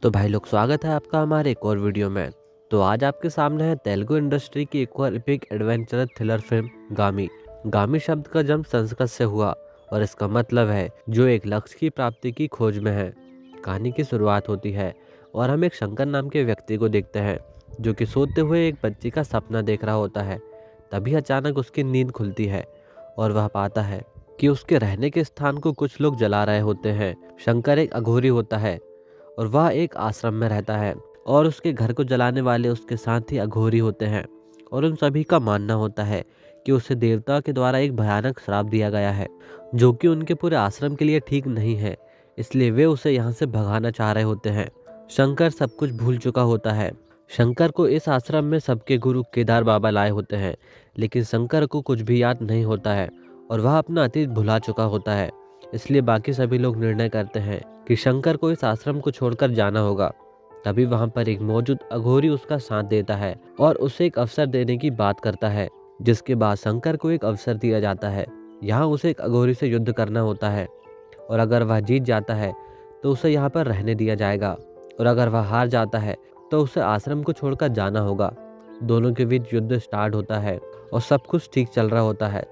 तो भाई लोग, स्वागत है आपका हमारे एक और वीडियो में। तो आज आपके सामने है तेलुगु इंडस्ट्री की एक और एपिक एडवेंचर थ्रिलर फिल्म गामी। गामी शब्द का जन्म संस्कृत से हुआ और इसका मतलब है जो एक लक्ष्य की प्राप्ति की खोज में है। कहानी की शुरुआत होती है और हम एक शंकर नाम के व्यक्ति को देखते हैं जो कि सोते हुए एक बच्ची का सपना देख रहा होता है। तभी अचानक उसकी नींद खुलती है और वह पाता है कि उसके रहने के स्थान को कुछ लोग जला रहे होते हैं। शंकर एक अघोरी होता है और वह एक आश्रम में रहता है और उसके घर को जलाने वाले उसके साथ ही अघोरी होते हैं और उन सभी का मानना होता है कि उसे देवता के द्वारा एक भयानक श्राप दिया गया है जो कि उनके पूरे आश्रम के लिए ठीक नहीं है, इसलिए वे उसे यहाँ से भगाना चाह रहे होते हैं। शंकर सब कुछ भूल चुका होता है। शंकर को इस आश्रम में सबके गुरु केदार बाबा लाए होते हैं, लेकिन शंकर को कुछ भी याद नहीं होता है और वह अपना अतीत भुला चुका होता है। इसलिए बाकी सभी लोग निर्णय करते हैं कि शंकर को इस आश्रम को छोड़कर जाना होगा। तभी वहां पर एक मौजूद अघोरी उसका साथ देता है और उसे एक अवसर देने की बात करता है, जिसके बाद शंकर को एक अवसर दिया जाता है। यहाँ उसे एक अघोरी से युद्ध करना होता है और अगर वह जीत जाता है तो उसे यहाँ पर रहने दिया जाएगा और अगर वह हार जाता है तो उसे आश्रम को छोड़कर जाना होगा। दोनों के बीच युद्ध स्टार्ट होता है और सब कुछ ठीक चल रहा होता है,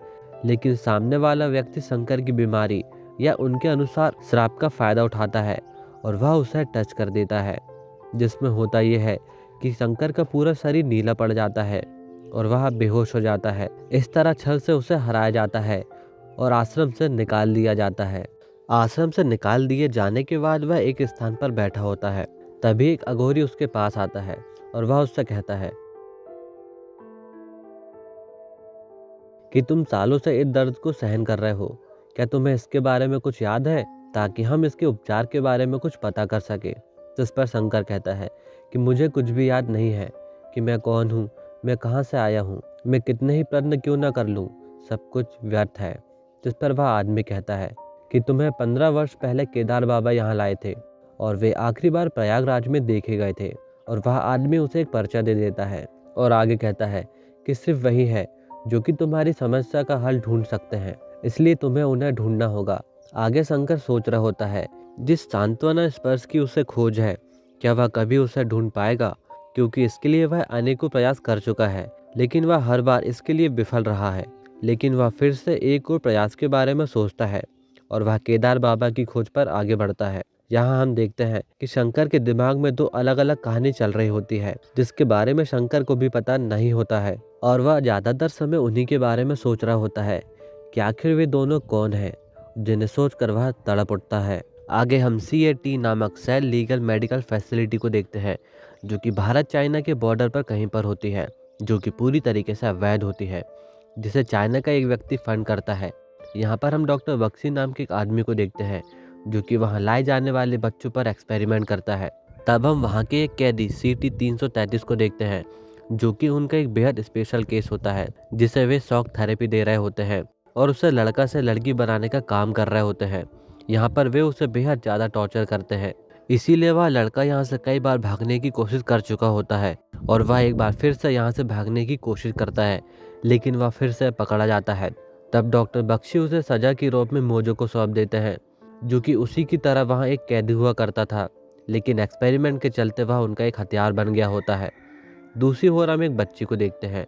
लेकिन सामने वाला व्यक्ति शंकर की बीमारी या उनके अनुसार श्राप का फायदा उठाता है और वह उसे टच कर देता है, जिसमें होता यह है कि शंकर का पूरा शरीर नीला पड़ जाता है और वह बेहोश हो जाता है। इस तरह छल से उसे हराया जाता है और आश्रम से निकाल दिया जाता है। आश्रम से निकाल दिए जाने के बाद वह एक स्थान पर बैठा होता है। तभी एक अघोरी उसके पास आता है और वह उससे कहता है कि तुम सालों से इस दर्द को सहन कर रहे हो, क्या तुम्हें इसके बारे में कुछ याद है, ताकि हम इसके उपचार के बारे में कुछ पता कर सके। जिस पर शंकर कहता है कि मुझे कुछ भी याद नहीं है कि मैं कौन हूँ, मैं कहाँ से आया हूँ, मैं कितने ही प्रयत्न क्यों ना कर लूँ, सब कुछ व्यर्थ है। जिस पर वह आदमी कहता है कि तुम्हें 15 वर्ष पहले केदार बाबा यहाँ लाए थे और वे आखिरी बार प्रयागराज में देखे गए थे। और वह आदमी उसे एक पर्चा दे देता है और आगे कहता है कि सिर्फ वही है जो कि तुम्हारी समस्या का हल ढूंढ सकते हैं, इसलिए तुम्हें उन्हें ढूंढना होगा। आगे शंकर सोच रहा होता है जिस सांत्वना स्पर्श की उसे खोज है, क्या वह कभी उसे ढूंढ पाएगा, क्योंकि इसके लिए वह अनेकों प्रयास कर चुका है, लेकिन वह हर बार इसके लिए विफल रहा है। लेकिन वह फिर से एक और प्रयास के बारे में सोचता है और वह केदार बाबा की खोज पर आगे बढ़ता है। यहाँ हम देखते हैं कि शंकर के दिमाग में दो अलग अलग कहानी चल रही होती है, जिसके बारे में शंकर को भी पता नहीं होता है और वह ज्यादातर समय उन्हीं के बारे में सोच रहा होता है कि आखिर वे दोनों कौन हैं, जिन्हें सोचकर वह तड़प उठता है। आगे हम CAT नामक सेल लीगल मेडिकल फैसिलिटी को देखते हैं, जो कि भारत चाइना के बॉर्डर पर कहीं पर होती है, जो कि पूरी तरीके से अवैध होती है, जिसे चाइना का एक व्यक्ति फंड करता है। यहाँ पर हम डॉक्टर बक्सी नाम के एक आदमी को देखते हैं जो कि वहाँ लाए जाने वाले बच्चों पर एक्सपेरिमेंट करता है। तब हम वहाँ के एक कैदी CT 333 को देखते हैं, जो कि उनका एक बेहद स्पेशल केस होता है, जिसे वे शॉक थेरेपी दे रहे होते हैं और उसे लड़का से लड़की बनाने का काम कर रहे होते हैं। यहाँ पर वे उसे बेहद ज़्यादा टॉर्चर करते हैं, इसीलिए वह लड़का यहाँ से कई बार भागने की कोशिश कर चुका होता है और वह एक बार फिर से यहाँ से भागने की कोशिश करता है, लेकिन वह फिर से पकड़ा जाता है। तब डॉक्टर बख्शी उसे सजा की रूप में मोजो को सौंप देते हैं, जो कि उसी की तरह वहाँ एक कैदी हुआ करता था, लेकिन एक्सपेरिमेंट के चलते वह उनका एक हथियार बन गया होता है। दूसरी ओर हम एक बच्ची को देखते हैं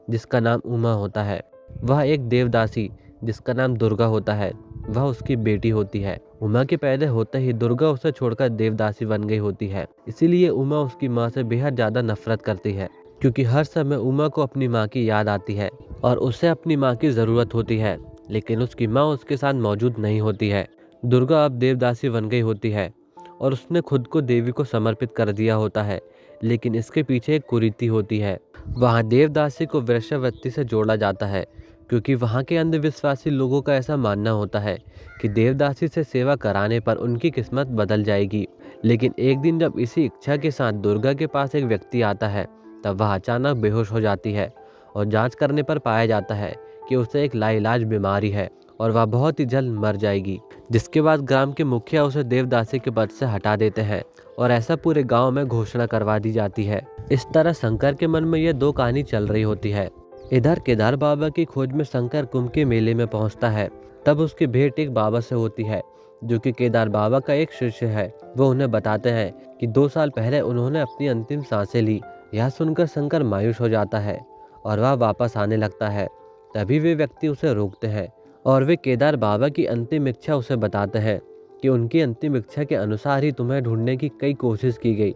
जिसका नाम उमा होता है। वह एक देवदासी जिसका नाम दुर्गा होता है, वह उसकी बेटी होती है। उमा के पैदा होते ही दुर्गा उसे छोड़कर देवदासी बन गई होती है, इसीलिए उमा उसकी माँ से बेहद ज़्यादा नफरत करती है, क्योंकि हर समय उमा को अपनी माँ की याद आती है और उसे अपनी माँ की ज़रूरत होती है, लेकिन उसकी माँ उसके साथ मौजूद नहीं होती है। दुर्गा अब देवदासी बन गई होती है और उसने खुद को देवी को समर्पित कर दिया होता है, लेकिन इसके पीछे एक कुरीति होती है। वहाँ देवदासी को वैश्यवृत्ति से जोड़ा जाता है, क्योंकि वहाँ के अंधविश्वासी लोगों का ऐसा मानना होता है कि देवदासी से सेवा कराने पर उनकी किस्मत बदल जाएगी। लेकिन एक दिन जब इसी इच्छा के साथ दुर्गा के पास एक व्यक्ति आता है, तब वह अचानक बेहोश हो जाती है और जांच करने पर पाया जाता है कि उसे एक लाइलाज बीमारी है और वह बहुत ही जल्द मर जाएगी। जिसके बाद ग्राम के मुखिया उसे देवदासी के पद से हटा देते हैं और ऐसा पूरे गांव में घोषणा करवा दी जाती है। इस तरह शंकर के मन में यह दो कहानी चल रही होती है। इधर केदार बाबा की खोज में शंकर कुंभ के मेले में पहुंचता है। तब उसकी भेंट एक बाबा से होती है जो कि केदार बाबा का एक शिष्य है, वो उन्हें बताते हैं कि 2 साल पहले उन्होंने अपनी अंतिम सांसें ली। यह सुनकर शंकर मायूस हो जाता है और वह वापस आने लगता है। तभी वे व्यक्ति उसे रोकते हैं और वे केदार बाबा की अंतिम इच्छा उसे बताते हैं कि उनकी अंतिम इच्छा के अनुसार ही तुम्हें ढूंढने की कई कोशिश की गई,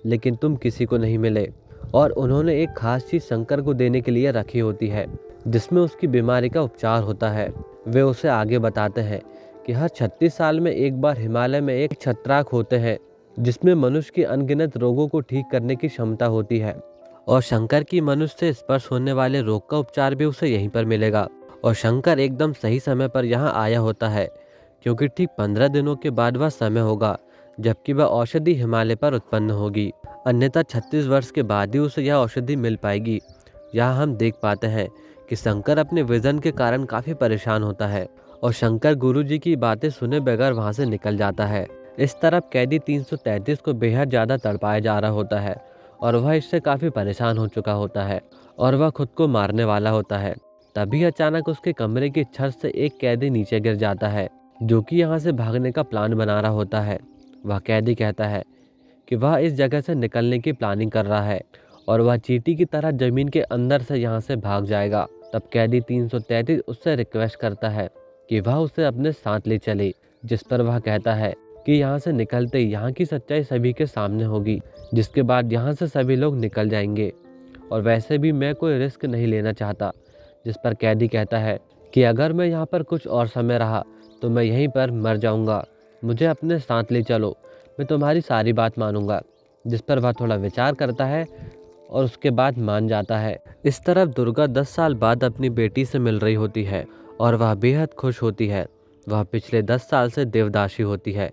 लेकिन तुम किसी को नहीं मिले। और उन्होंने एक खास चीज़ शंकर को देने के लिए रखी होती है, जिसमें उसकी बीमारी का उपचार होता है। वे उसे आगे बताते हैं कि हर 36 साल में एक बार हिमालय में एक छत्राक होते हैं, जिसमें मनुष्य के अनगिनत रोगों को ठीक करने की क्षमता होती है। और शंकर की मनुष्य से स्पर्श होने वाले रोग का उपचार भी उसे यहीं पर मिलेगा। और शंकर एकदम सही समय पर यहाँ आया होता है, क्योंकि ठीक 15 दिनों के बाद वह समय होगा जबकि वह औषधि हिमालय पर उत्पन्न होगी। अन्यथा 36 वर्ष के बाद ही उसे यह औषधि मिल पाएगी। यहाँ हम देख पाते हैं कि शंकर अपने विजन के कारण काफ़ी परेशान होता है और शंकर गुरुजी की बातें सुने बगैर वहाँ से निकल जाता है। इस तरफ कैदी 333 को बेहद ज़्यादा तड़पाया जा रहा होता है और वह इससे काफ़ी परेशान हो चुका होता है और वह खुद को मारने वाला होता है। तभी अचानक उसके कमरे की छत से एक कैदी नीचे गिर जाता है, जो कि यहाँ से भागने का प्लान बना रहा होता है। वह कैदी कहता है कि वह इस जगह से निकलने की प्लानिंग कर रहा है और वह चींटी की तरह ज़मीन के अंदर से यहाँ से भाग जाएगा। तब कैदी 333 उससे रिक्वेस्ट करता है कि वह उसे अपने साथ ले चले, जिस पर वह कहता है कि यहाँ से निकलते ही यहाँ की सच्चाई सभी के सामने होगी, जिसके बाद यहाँ से सभी लोग निकल जाएंगे और वैसे भी मैं कोई रिस्क नहीं लेना चाहता। जिस पर कैदी कहता है कि अगर मैं यहाँ पर कुछ और समय रहा तो मैं यहीं पर मर जाऊँगा, मुझे अपने साथ ले चलो, मैं तुम्हारी सारी बात मानूंगा। जिस पर वह थोड़ा विचार करता है और उसके बाद मान जाता है। इस तरफ दुर्गा 10 साल बाद अपनी बेटी से मिल रही होती है और वह बेहद खुश होती है। वह पिछले 10 साल से देवदासी होती है,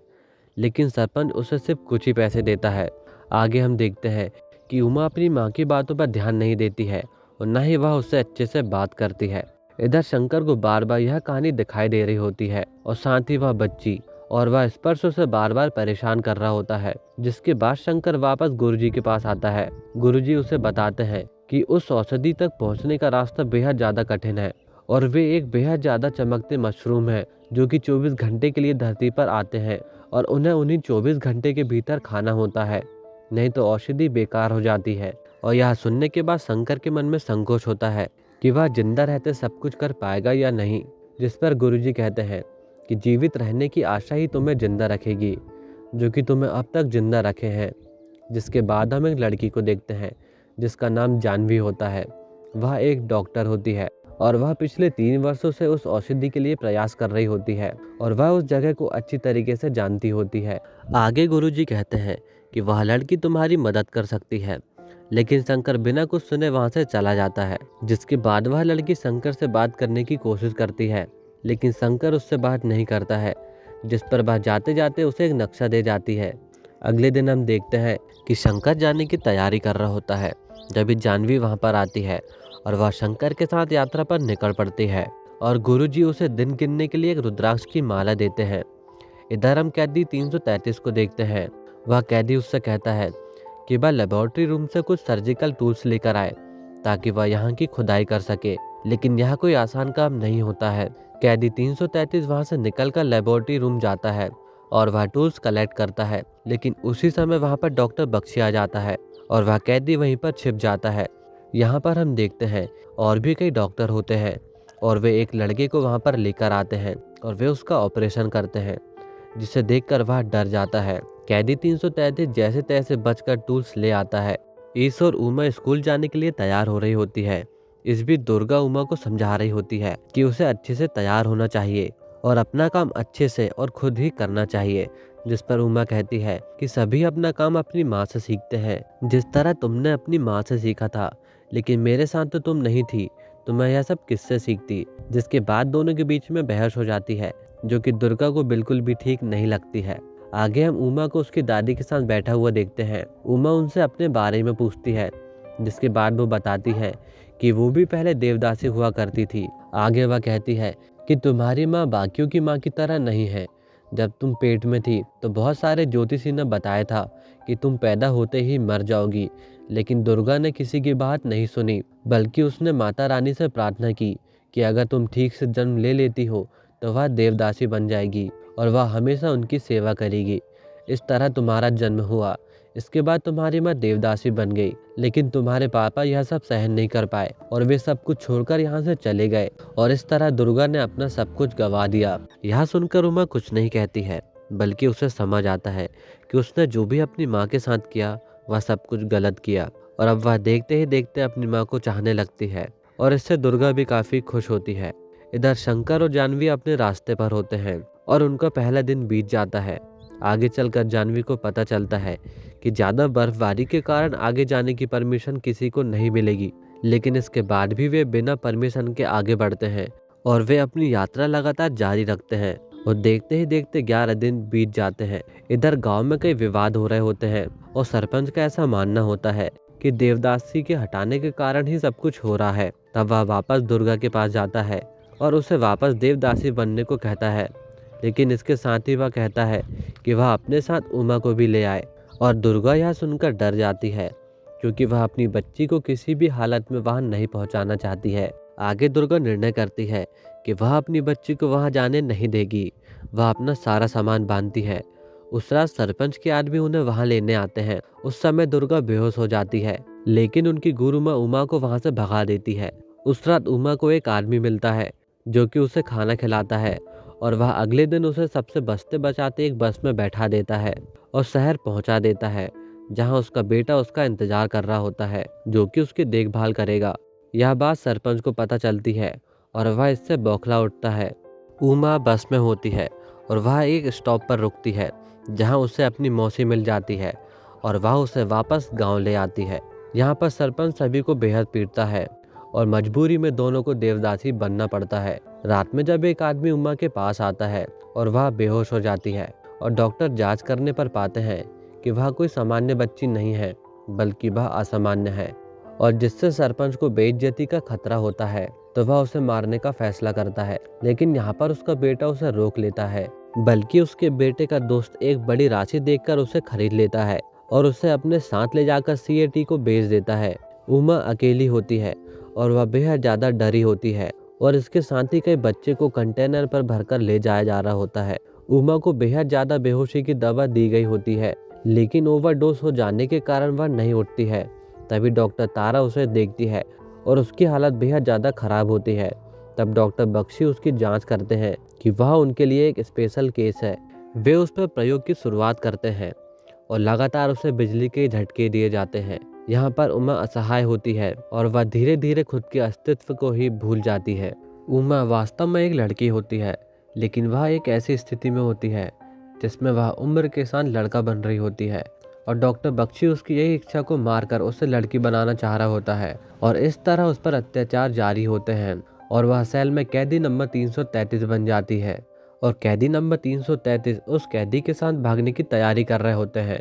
लेकिन सरपंच उसे सिर्फ कुछ ही पैसे देता है। आगे हम देखते हैं कि उमा अपनी माँ की बातों पर ध्यान नहीं देती है और न ही वह उससे अच्छे से बात करती है। इधर शंकर को बार बार यह कहानी दिखाई दे रही होती है और साथ ही वह बच्ची और वह स्पर्श उसे बार बार परेशान कर रहा होता है। जिसके बाद शंकर वापस गुरुजी के पास आता है। गुरुजी उसे बताते हैं कि उस औषधि तक पहुंचने का रास्ता बेहद ज़्यादा कठिन है और वे एक बेहद ज़्यादा चमकते मशरूम है जो कि 24 घंटे के लिए धरती पर आते हैं और उन्हें उन्हीं 24 घंटे के भीतर खाना होता है, नहीं तो औषधि बेकार हो जाती है। और यह सुनने के बाद शंकर के मन में संकोच होता है कि वह जिंदा रहते सब कुछ कर पाएगा या नहीं। जिस पर गुरुजी कहते हैं कि जीवित रहने की आशा ही तुम्हें जिंदा रखेगी, जो कि तुम्हें अब तक जिंदा रखे हैं। जिसके बाद हम एक लड़की को देखते हैं जिसका नाम जानवी होता है। वह एक डॉक्टर होती है और वह पिछले 3 वर्षों से उस औषधि के लिए प्रयास कर रही होती है और वह उस जगह को अच्छी तरीके से जानती होती है। आगे गुरुजी कहते हैं कि वह लड़की तुम्हारी मदद कर सकती है, लेकिन शंकर बिना कुछ सुने वहाँ से चला जाता है। जिसके बाद वह लड़की शंकर से बात करने की कोशिश करती है, लेकिन शंकर उससे बात नहीं करता है। जिस पर वह जाते जाते उसे एक नक्शा दे जाती है। अगले दिन हम देखते हैं कि शंकर जाने की तैयारी कर रहा होता है जब जानवी वहाँ पर आती है और वह शंकर के साथ यात्रा पर निकल पड़ती है और गुरुजी उसे दिन गिनने के लिए एक रुद्राक्ष की माला देते हैं। इधर हम कैदी 333 को देखते हैं। वह कैदी उससे कहता है कि वह लेबोरेटरी रूम से कुछ सर्जिकल टूल्स लेकर आए ताकि वह यहाँ की खुदाई कर सके, लेकिन यह कोई आसान काम नहीं होता है। कैदी 333 वहाँ से निकलकर लेबोरेटरी रूम जाता है और वह टूल्स कलेक्ट करता है, लेकिन उसी समय वहाँ पर डॉक्टर बख्शी आ जाता है और वह कैदी वहीं पर छिप जाता है। यहाँ पर हम देखते हैं और भी कई डॉक्टर होते हैं और वे एक लड़के को वहाँ पर लेकर आते हैं और वे उसका ऑपरेशन करते हैं, जिसे देखकर वह डर जाता है। कैदी 333 जैसे तैसे बचकर टूल्स ले आता है। ईश और उमा स्कूल जाने के लिए तैयार हो रही होती है। इस बीच दुर्गा उमा को समझा रही होती है कि उसे अच्छे से तैयार होना चाहिए और अपना काम अच्छे से और खुद ही करना चाहिए। जिस पर उमा कहती है कि सभी अपना काम अपनी माँ से सीखते हैं, जिस तरह तुमने अपनी माँ से सीखा था, लेकिन मेरे साथ तो तुम नहीं थी, तो मैं यह सब किससे सीखती। जिसके बाद दोनों के बीच में बहस हो जाती है, जो कि दुर्गा को बिल्कुल भी ठीक नहीं लगती है। आगे हम उमा को उसकी दादी के साथ बैठा हुआ देखते हैं। उमा उनसे अपने बारे में पूछती है, जिसके बाद वो बताती है कि वो भी पहले देवदासी हुआ करती थी। आगे वह कहती है कि तुम्हारी माँ बाकियों की माँ की तरह नहीं है। जब तुम पेट में थी तो बहुत सारे ज्योतिषी ने बताया था कि तुम पैदा होते ही मर जाओगी, लेकिन दुर्गा ने किसी की बात नहीं सुनी, बल्कि उसने माता रानी से प्रार्थना की कि अगर तुम ठीक से जन्म ले लेती हो तो वह देवदासी बन जाएगी और वह हमेशा उनकी सेवा करेगी। इस तरह तुम्हारा जन्म हुआ। इसके बाद तुम्हारी माँ देवदासी बन गई, लेकिन तुम्हारे पापा यह सब सहन नहीं कर पाए और वे सब कुछ छोड़कर यहाँ से चले गए और इस तरह दुर्गा ने अपना सब कुछ गंवा दिया। यह सुनकर उमा कुछ नहीं कहती है, बल्कि उसे समझ आता है कि उसने जो भी अपनी माँ के साथ किया वह सब कुछ गलत किया और अब वह देखते ही देखते अपनी माँ को चाहने लगती है और इससे दुर्गा भी काफी खुश होती है। इधर शंकर और जानवी अपने रास्ते पर होते हैं और उनका पहला दिन बीत जाता है। आगे चलकर जानवी को पता चलता है कि ज़्यादा बर्फबारी के कारण आगे जाने की परमिशन किसी को नहीं मिलेगी, लेकिन इसके बाद भी वे बिना परमिशन के आगे बढ़ते हैं और वे अपनी यात्रा लगातार जारी रखते हैं और देखते ही देखते 11 दिन बीत जाते हैं। इधर गांव में कई विवाद हो रहे होते हैं और सरपंच का ऐसा मानना होता है कि देवदासी के हटाने के कारण ही सब कुछ हो रहा है। तब वह वापस दुर्गा के पास जाता है और उसे वापस देवदासी बनने को कहता है, लेकिन इसके साथ ही वह कहता है कि वह अपने साथ उमा को भी ले आए और दुर्गा यह सुनकर डर जाती है क्योंकि वह अपनी बच्ची को किसी भी हालत में वहां नहीं पहुंचाना चाहती है। आगे दुर्गा निर्णय करती है कि वह अपनी बच्ची को वहां जाने नहीं देगी। वह अपना सारा सामान बांधती है। उस रात सरपंच के आदमी उन्हें वहां लेने आते हैं। उस समय दुर्गा बेहोश हो जाती है, लेकिन उनकी गुरु माँ उमा को वहां से भगा देती है। उस रात उमा को एक आदमी मिलता है जो कि उसे खाना खिलाता है और वह अगले दिन उसे सबसे बचते बचाते एक बस में बैठा देता है और शहर पहुंचा देता है, जहां उसका बेटा उसका इंतजार कर रहा होता है, जो कि उसकी देखभाल करेगा। यह बात सरपंच को पता चलती है और वह इससे बौखला उठता है। उमा बस में होती है और वह एक स्टॉप पर रुकती है, जहां उसे अपनी मौसी मिल जाती है और वह उसे वापस गांव ले आती है। यहाँ पर सरपंच सभी को बेहद पीटता है और मजबूरी में दोनों को देवदासी बनना पड़ता है। रात में जब एक आदमी उमा के पास आता है और वह बेहोश हो जाती है और डॉक्टर जांच करने पर पाते हैं कि वह कोई सामान्य बच्ची नहीं है, बल्कि वह असामान्य है और जिससे सरपंच को बेइज्जती का खतरा होता है, तो वह उसे मारने का फैसला करता है। लेकिन यहाँ पर उसका बेटा उसे रोक लेता है, बल्कि उसके बेटे का दोस्त एक बड़ी राशि देखकर उसे खरीद लेता है और उसे अपने साथ ले जाकर सीएटी को बेच देता है। उमा अकेली होती है और वह बेहद ज्यादा डरी होती है और इसके साथ ही कई बच्चे को कंटेनर पर भरकर ले जाया जा रहा होता है। उमा को बेहद ज्यादा बेहोशी की दवा दी गई होती है, लेकिन ओवरडोज हो जाने के कारण वह नहीं उठती है। तभी डॉक्टर तारा उसे देखती है और उसकी हालत बेहद ज़्यादा खराब होती है। तब डॉक्टर बख्शी उसकी जांच करते हैं कि वह उनके लिए एक स्पेशल केस है। वे उस पर प्रयोग की शुरुआत करते हैं और लगातार उसे बिजली के झटके दिए जाते हैं। यहाँ पर उमा असहाय होती है और वह धीरे धीरे खुद के अस्तित्व को ही भूल जाती है। उमा वास्तव में एक लड़की होती है, लेकिन वह एक ऐसी स्थिति में होती है जिसमें वह उम्र के साथ लड़का बन रही होती है और डॉक्टर बख्शी उसकी यही इच्छा को मारकर उसे लड़की बनाना चाह रहा होता है और इस तरह उस पर अत्याचार जारी होते हैं और वह सेल में कैदी नंबर 333 बन जाती है और कैदी नंबर 333 उस कैदी के साथ भागने की तैयारी कर रहे होते हैं।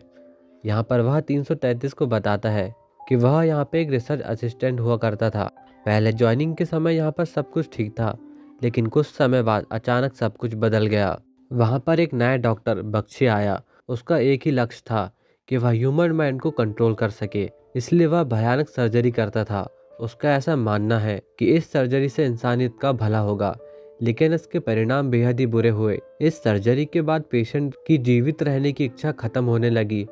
यहाँ पर वह 333 को बताता है कि वह यहाँ पे एक रिसर्च असिस्टेंट हुआ करता था। पहले ज्वाइनिंग के समय यहाँ पर सब कुछ ठीक था, लेकिन कुछ समय बाद अचानक सब कुछ बदल गया। वहाँ पर एक नया डॉक्टर बख्शी आया। उसका एक ही लक्ष्य था कि वह ह्यूमन माइंड को कंट्रोल कर सके, इसलिए वह भयानक सर्जरी करता था। उसका ऐसा मानना है कि इस सर्जरी से इंसानियत का भला होगा, लेकिन इसके परिणाम बेहद ही बुरे हुए। इस सर्जरी के बाद पेशेंट की जीवित रहने की इच्छा खत्म होने लगी।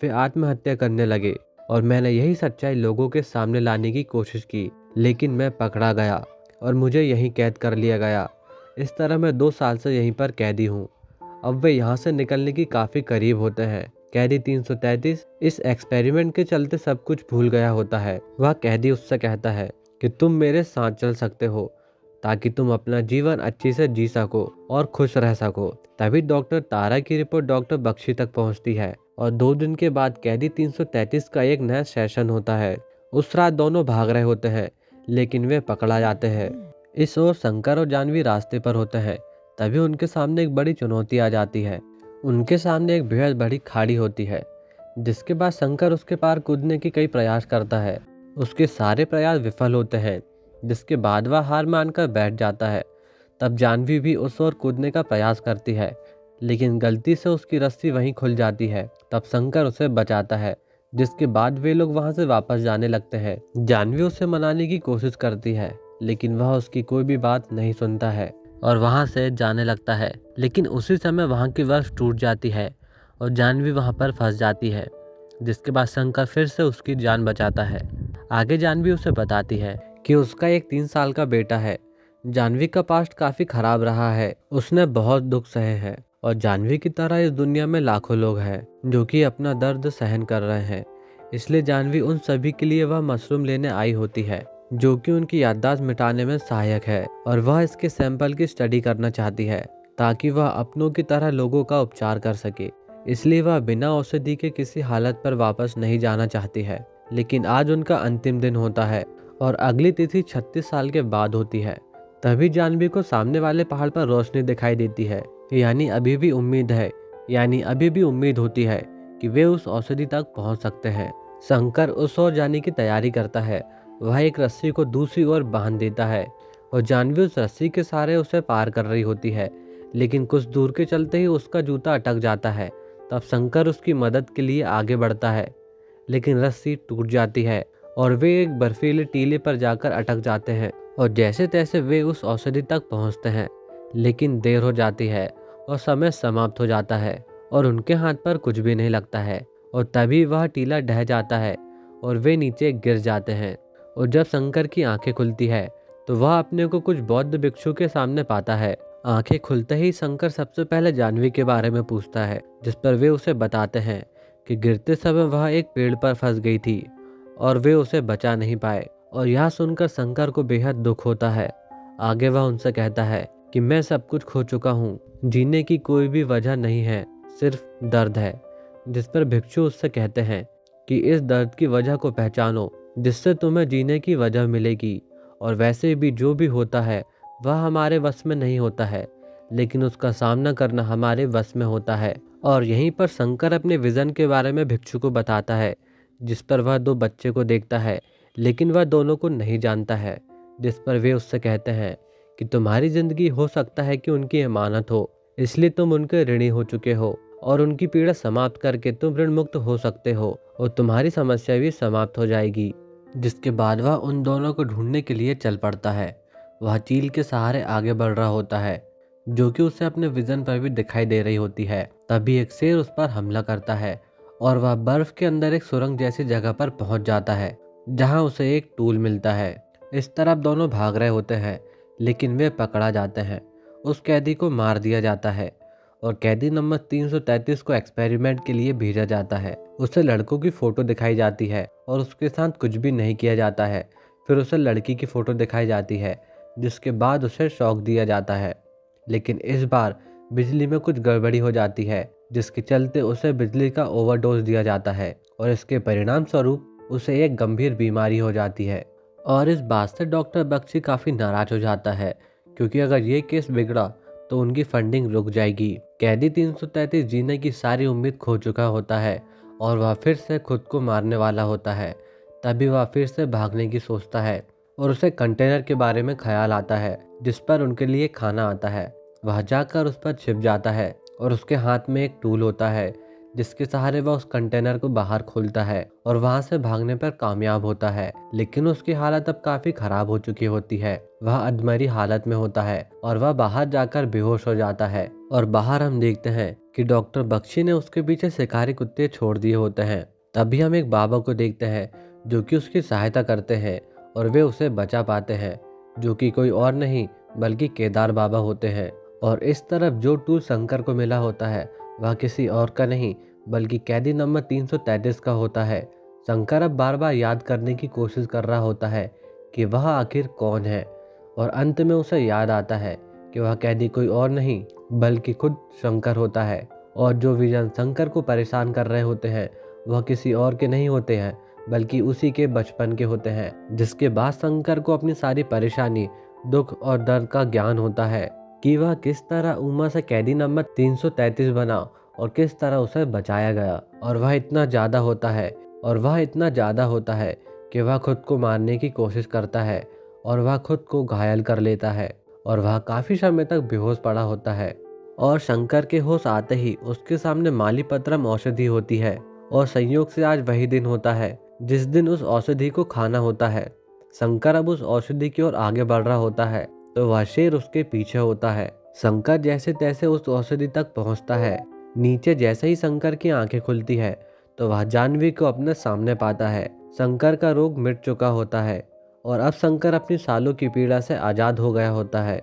वे आत्महत्या करने लगे और मैंने यही सच्चाई लोगों के सामने लाने की कोशिश की, लेकिन मैं पकड़ा गया और मुझे यहीं कैद कर लिया गया। इस तरह मैं 2 साल से यहीं पर कैदी हूँ। अब वे यहाँ से निकलने की काफ़ी करीब होते हैं। कैदी 333 इस एक्सपेरिमेंट के चलते सब कुछ भूल गया होता है। वह कैदी उससे कहता है कि तुम मेरे साथ चल सकते हो ताकि तुम अपना जीवन अच्छी से जी सको और खुश रह सको। तभी डॉक्टर तारा की रिपोर्ट डॉक्टर बख्शी तक पहुंचती है और 2 दिन के बाद कैदी 333 का एक नया सेशन होता है। उस रात दोनों भाग रहे होते हैं, लेकिन वे पकड़ा जाते हैं। इस ओर शंकर और जानवी रास्ते पर होते हैं। तभी उनके सामने एक बड़ी चुनौती आ जाती है। उनके सामने एक बेहद बड़ी खाड़ी होती है, जिसके बाद शंकर उसके पार कूदने की कई प्रयास करता है। उसके सारे प्रयास विफल होते हैं, जिसके बाद वह हार मानकर बैठ जाता है। तब जानवी भी उस ओर कूदने का प्रयास करती है, लेकिन गलती से उसकी रस्सी वहीं खुल जाती है। तब शंकर उसे बचाता है, जिसके बाद वे लोग वहां से वापस जाने लगते हैं। जानवी उसे मनाने की कोशिश करती है, लेकिन वह उसकी कोई भी बात नहीं सुनता है। और वहाँ से जाने लगता है। लेकिन उसी समय वहाँ की बर्फ टूट जाती है और जानवी वहाँ पर फंस जाती है, जिसके बाद शंकर फिर से उसकी जान बचाता है। आगे जानवी उसे बताती है कि उसका एक 3 साल का बेटा है। जानवी का पास्ट काफ़ी खराब रहा है, उसने बहुत दुख सहे हैं और जानवी की तरह इस दुनिया में लाखों लोग हैं जो कि अपना दर्द सहन कर रहे हैं। इसलिए जानवी उन सभी के लिए वह मशरूम लेने आई होती है जो कि उनकी याददाश्त मिटाने में सहायक है, और वह इसके सैंपल की स्टडी करना चाहती है ताकि वह अपनों की तरह लोगों का उपचार कर सके। इसलिए वह बिना औषधि के किसी हालत पर वापस नहीं जाना चाहती है। लेकिन आज उनका अंतिम दिन होता है और अगली तिथि 36 साल के बाद होती है। तभी जानवी को सामने वाले पहाड़ पर रोशनी दिखाई देती है, यानी अभी भी उम्मीद है, यानी अभी भी उम्मीद होती है कि वे उस औषधि तक पहुंच सकते हैं। शंकर उस ओर जाने की तैयारी करता है। वह एक रस्सी को दूसरी ओर बांध देता है और जानवी उस रस्सी के सहारे उसे पार कर रही होती है। लेकिन कुछ दूर के चलते ही उसका जूता अटक जाता है। तब शंकर उसकी मदद के लिए आगे बढ़ता है, लेकिन रस्सी टूट जाती है और वे एक बर्फीले टीले पर जाकर अटक जाते हैं। और जैसे तैसे वे उस औषधि तक पहुंचते हैं, लेकिन देर हो जाती है और समय समाप्त हो जाता है और उनके हाथ पर कुछ भी नहीं लगता है। और तभी वह टीला ढह जाता है और वे नीचे गिर जाते हैं। और जब शंकर की आंखें खुलती है तो वह अपने को कुछ बौद्ध भिक्षु के सामने पाता है। आंखें खुलते ही शंकर सबसे पहले जानवी के बारे में पूछता है, जिस पर वे उसे बताते हैं कि गिरते समय वह एक पेड़ पर फंस गई थी और वे उसे बचा नहीं पाए। और यह सुनकर शंकर को बेहद दुख होता है। आगे वह उनसे कहता है कि मैं सब कुछ खो चुका हूँ, जीने की कोई भी वजह नहीं है, सिर्फ दर्द है। जिस पर भिक्षु उससे कहते हैं कि इस दर्द की वजह को पहचानो, जिससे तुम्हें जीने की वजह मिलेगी। और वैसे भी जो भी होता है वह हमारे वश में नहीं होता है, लेकिन उसका सामना करना हमारे वश में होता है। और यहीं पर शंकर अपने विजन के बारे में भिक्षु को बताता है, जिस पर वह 2 बच्चे को देखता है, लेकिन वह दोनों को नहीं जानता है। जिस पर वे उससे कहते हैं कि तुम्हारी जिंदगी हो सकता है कि उनकी अमानत हो, इसलिए तुम उनके ऋणी हो चुके हो और उनकी पीड़ा समाप्त करके तुम ऋण मुक्त हो सकते हो और तुम्हारी समस्या भी समाप्त हो जाएगी। जिसके बाद वह उन दोनों को ढूंढने के लिए चल पड़ता है। वह चील के सहारे आगे बढ़ रहा होता है, जो कि उसे अपने विजन पर भी दिखाई दे रही होती है। तभी एक शेर उस पर हमला करता है और वह बर्फ के अंदर एक सुरंग जैसी जगह पर पहुंच जाता है, जहां उसे एक टूल मिलता है। इस तरफ दोनों भाग रहे होते हैं, लेकिन वे पकड़ा जाते हैं। उस कैदी को मार दिया जाता है और कैदी नंबर 333 को एक्सपेरिमेंट के लिए भेजा जाता है। उसे लड़कों की फोटो दिखाई जाती है और उसके साथ कुछ भी नहीं किया जाता है। फिर उसे लड़की की फोटो दिखाई जाती है, जिसके बाद उसे शॉक दिया जाता है। लेकिन इस बार बिजली में कुछ गड़बड़ी हो जाती है, जिसके चलते उसे बिजली का ओवरडोज दिया जाता है और इसके परिणाम स्वरूप उसे एक गंभीर बीमारी हो जाती है। और इस बात से डॉक्टर बख्शी काफ़ी नाराज हो जाता है, क्योंकि अगर ये केस बिगड़ा तो उनकी फंडिंग रुक जाएगी। कैदी 333 जीने की सारी उम्मीद खो चुका होता है और वह फिर से खुद को मारने वाला होता है। तभी वह फिर से भागने की सोचता है और उसे कंटेनर के बारे में ख्याल आता है, जिस पर उनके लिए खाना आता है। वह जाकर उस पर छिप जाता है और उसके हाथ में एक टूल होता है, जिसके सहारे वह उस कंटेनर को बाहर खोलता है और वहां से भागने पर कामयाब होता है। लेकिन उसकी हालत अब काफी खराब हो चुकी होती है। वह अधमरी हालत में होता है और वह बाहर जाकर बेहोश हो जाता है। और बाहर हम देखते हैं कि डॉक्टर बख्शी ने उसके पीछे शिकारी कुत्ते छोड़ दिए होते हैं। तभी हम एक बाबा को देखते हैं जो कि उसकी सहायता करते हैं और वे उसे बचा पाते हैं, जो कि कोई और नहीं बल्कि केदार बाबा होते हैं। और इस तरफ जो टूल शंकर को मिला होता है वह किसी और का नहीं बल्कि कैदी नंबर 333 का होता है। शंकर अब बार बार याद करने की कोशिश कर रहा होता है कि वह आखिर कौन है, और अंत में उसे याद आता है कि वह कैदी कोई और नहीं बल्कि खुद शंकर होता है। और जो विजन शंकर को परेशान कर रहे होते हैं वह किसी और के नहीं होते हैं बल्कि उसी के बचपन के होते हैं। जिसके बाद शंकर को अपनी सारी परेशानी, दुख और दर्द का ज्ञान होता है कि वह किस तरह उमा से कैदी नंबर 333 बना और किस तरह उसे बचाया गया। और वह इतना ज़्यादा होता है कि वह खुद को मारने की कोशिश करता है और वह खुद को घायल कर लेता है और वह काफ़ी समय तक बेहोश पड़ा होता है। और शंकर के होश आते ही उसके सामने मालीपत्रम औषधि होती है और संयोग से आज वही दिन होता है जिस दिन उस औषधि को खाना होता है। शंकर अब उस औषधि की ओर आगे बढ़ रहा होता है, तो वह शेर उसके पीछे होता है। शंकर जैसे तैसे उस औषधि तक पहुंचता है। नीचे जैसे ही शंकर की आंखें खुलती है तो वह जाह्नवी को अपने सामने पाता है। शंकर का रोग मिट चुका होता है और अब शंकर अपनी सालों की पीड़ा से आज़ाद हो गया होता है।